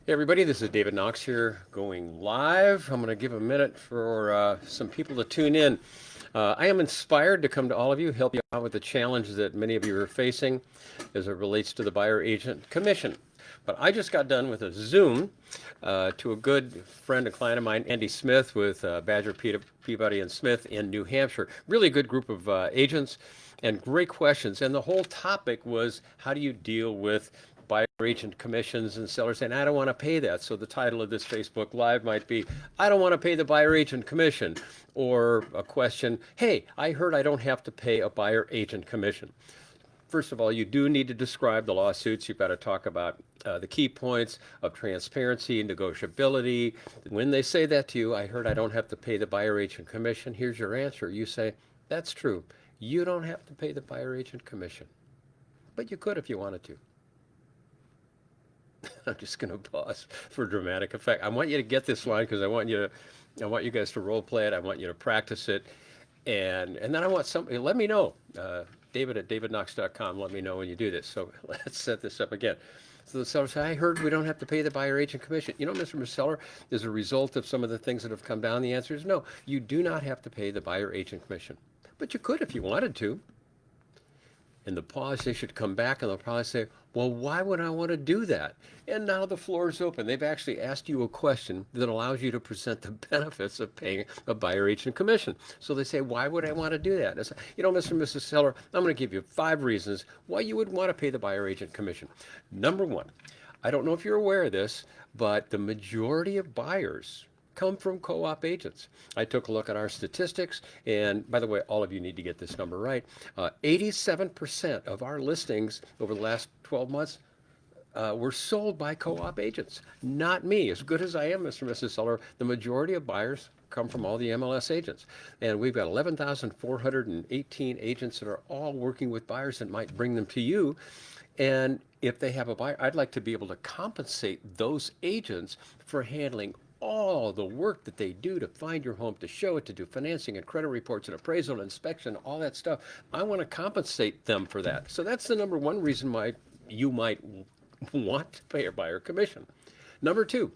Hey everybody, this is David Knox here going live. I'm going to give a minute for some people to tune in. I am inspired to come to all of you, help you out with the challenge that many of you are facing as it relates to the buyer agent commission. But I just got done with a Zoom to a good friend, a client of mine, Andy Smith with Badger, Peabody, and Smith in New Hampshire. Really good group of agents and great questions. And the whole topic was how do you deal with buyer agent commissions and sellers saying, I don't want to pay that. So the title of this Facebook Live might be, I don't want to pay the buyer agent commission. Or a question, hey, I heard I don't have to pay a buyer agent commission. First of all, you do need to describe the lawsuits. You've got to talk about the key points of transparency, negotiability. When they say that to you, I heard I don't have to pay the buyer agent commission. Here's your answer. You say, that's true. You don't have to pay the buyer agent commission, but you could if you wanted to. I'm just going to pause for dramatic effect. I want you to get this line because I want you guys to role play it. I want you to practice it, and then I want somebody. Let me know, David at davidknox.com. Let me know when you do this. So let's set this up again. So the seller said, I heard we don't have to pay the buyer agent commission. You know, Mr. Seller, as a result of some of the things that have come down, the answer is no. You do not have to pay the buyer agent commission, but you could if you wanted to. In the pause, they should come back and they'll probably say, well, why would I want to do that? And now the floor is open. They've actually asked you a question that allows you to present the benefits of paying a buyer agent commission. So they say, why would I want to do that? And I say, you know, Mr. and Mrs. Seller, I'm going to give you 5 reasons why you would want to pay the buyer agent commission. Number 1, I don't know if you're aware of this, but the majority of buyers come from co-op agents. I took a look at our statistics, and by the way, all of you need to get this number right. 87% of our listings over the last 12 months were sold by co-op agents. Not me. As good as I am, Mr. and Mrs. Seller, the majority of buyers come from all the MLS agents. And we've got 11,418 agents that are all working with buyers that might bring them to you. And if they have a buyer, I'd like to be able to compensate those agents for handling all the work that they do to find your home, to show it, to do financing and credit reports and appraisal and inspection, all that stuff. I want to compensate them for that. So that's the number 1 reason why you might want to pay a buyer commission. Number 2,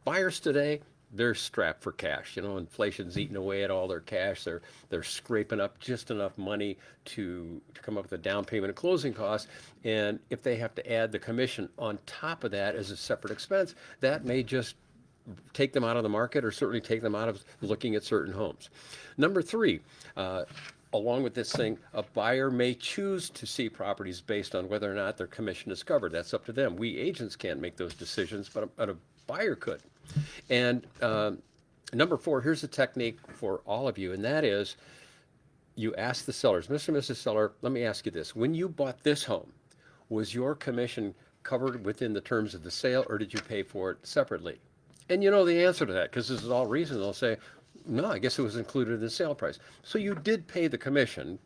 buyers today, they're strapped for cash. You know, inflation's eating away at all their cash. They're scraping up just enough money to come up with a down payment and closing costs. And if they have to add the commission on top of that as a separate expense, that may just take them out of the market or certainly take them out of looking at certain homes. Number 3, along with this thing, a buyer may choose to see properties based on whether or not their commission is covered. That's up to them. We agents can't make those decisions, but a buyer could. And number 4, here's a technique for all of you, and that is you ask the sellers, Mr. and Mrs. Seller, let me ask you this. When you bought this home, was your commission covered within the terms of the sale, or did you pay for it separately? And you know the answer to that because this is all reason. They'll say, no, I guess it was included in the sale price. So you did pay the commission.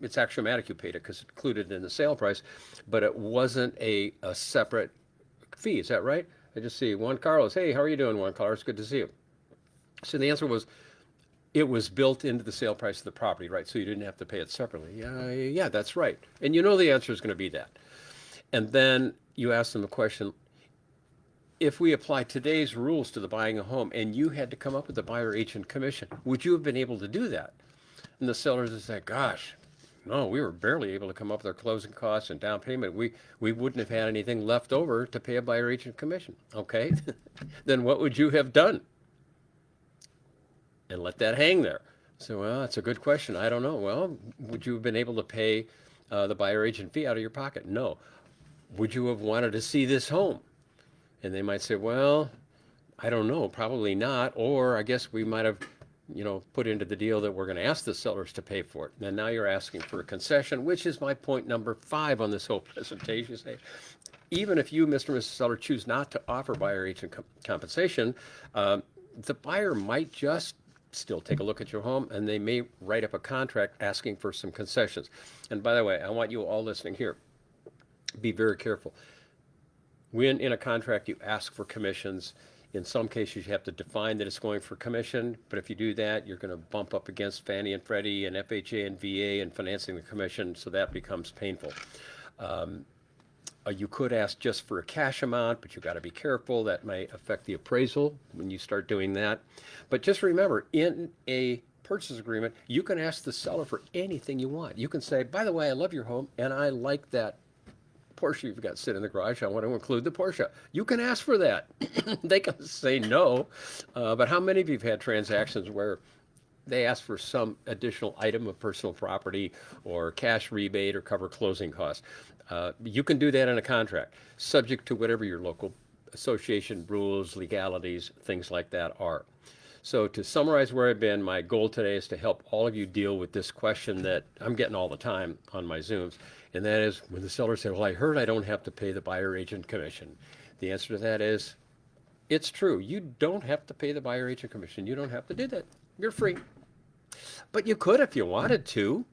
It's axiomatic you paid it because it's included in the sale price, but it wasn't a separate fee. Is that right? I just see Juan Carlos. Hey, how are you doing, Juan Carlos? Good to see you. So the answer was, it was built into the sale price of the property, right? So you didn't have to pay it separately. Yeah, that's right. And you know the answer is going to be that. And then you ask them a question, if we apply today's rules to the buying a home and you had to come up with a buyer agent commission, would you have been able to do that? And the sellers would say, gosh, no, we were barely able to come up with our closing costs and down payment. We wouldn't have had anything left over to pay a buyer agent commission. Okay, then what would you have done? And let that hang there. So, well, that's a good question. I don't know. Well, would you have been able to pay the buyer agent fee out of your pocket? No. Would you have wanted to see this home? And they might say, well, I don't know, probably not. Or I guess we might have, put into the deal that we're going to ask the sellers to pay for it. And now you're asking for a concession, which is my point number 5 on this whole presentation. Say, even if you, Mr. and Mrs. Seller, choose not to offer buyer agent compensation, the buyer might just still take a look at your home and they may write up a contract asking for some concessions. And by the way, I want you all listening here, be very careful. When in a contract you ask for commissions, in some cases you have to define that it's going for commission, but if you do that, you're going to bump up against Fannie and Freddie and FHA and VA and financing the commission, so that becomes painful. You could ask just for a cash amount, but you got to be careful. That may affect the appraisal when you start doing that. But just remember, in a purchase agreement, you can ask the seller for anything you want. You can say, by the way, I love your home and I like that Porsche you've got sitting in the garage. I want to include the Porsche. You can ask for that. They can say no. But how many of you have had transactions where they ask for some additional item of personal property or cash rebate or cover closing costs? You can do that in a contract, subject to whatever your local association rules, legalities, things like that are. So to summarize where I've been, my goal today is to help all of you deal with this question that I'm getting all the time on my Zooms. And that is when the seller said, well, I heard I don't have to pay the buyer agent commission. The answer to that is, it's true. You don't have to pay the buyer agent commission. You don't have to do that. You're free. But you could if you wanted to.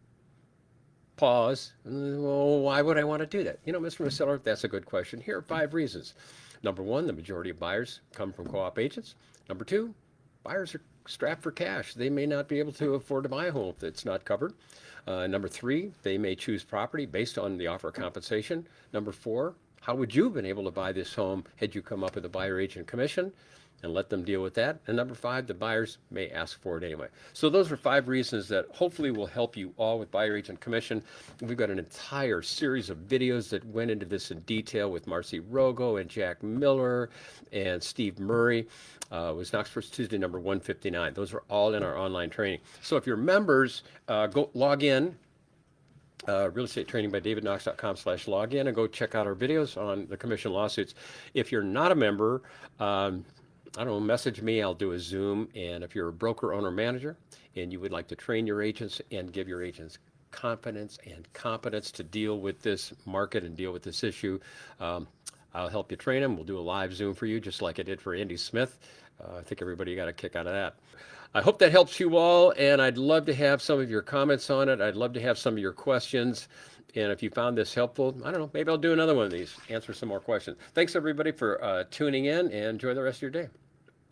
Pause. Well, why would I want to do that? You know, Mr. Seller, that's a good question. Here are 5 reasons. Number 1, the majority of buyers come from co-op agents. Number 2, buyers are strapped for cash. They may not be able to afford to buy a home if it's not covered. Number 3, they may choose property based on the offer of compensation. Number 4, how would you have been able to buy this home had you come up with a buyer agent commission? And let them deal with that. And number 5, the buyers may ask for it anyway. So those are 5 reasons that hopefully will help you all with buyer agent commission. We've got an entire series of videos that went into this in detail with Marcy Rogo and Jack Miller and Steve Murray. It was Knox First Tuesday number 159. Those are all in our online training. So if you're members, go log in. realestatetrainingbydavidknox.com/login and go check out our videos on the commission lawsuits. If you're not a member, I don't know, message me, I'll do a Zoom. And if you're a broker, owner, manager, and you would like to train your agents and give your agents confidence and competence to deal with this market and deal with this issue, I'll help you train them. We'll do a live Zoom for you, just like I did for Andy Smith. I think everybody got a kick out of that. I hope that helps you all, and I'd love to have some of your comments on it. I'd love to have some of your questions. And if you found this helpful, I don't know, maybe I'll do another one of these, answer some more questions. Thanks, everybody, for tuning in, and enjoy the rest of your day.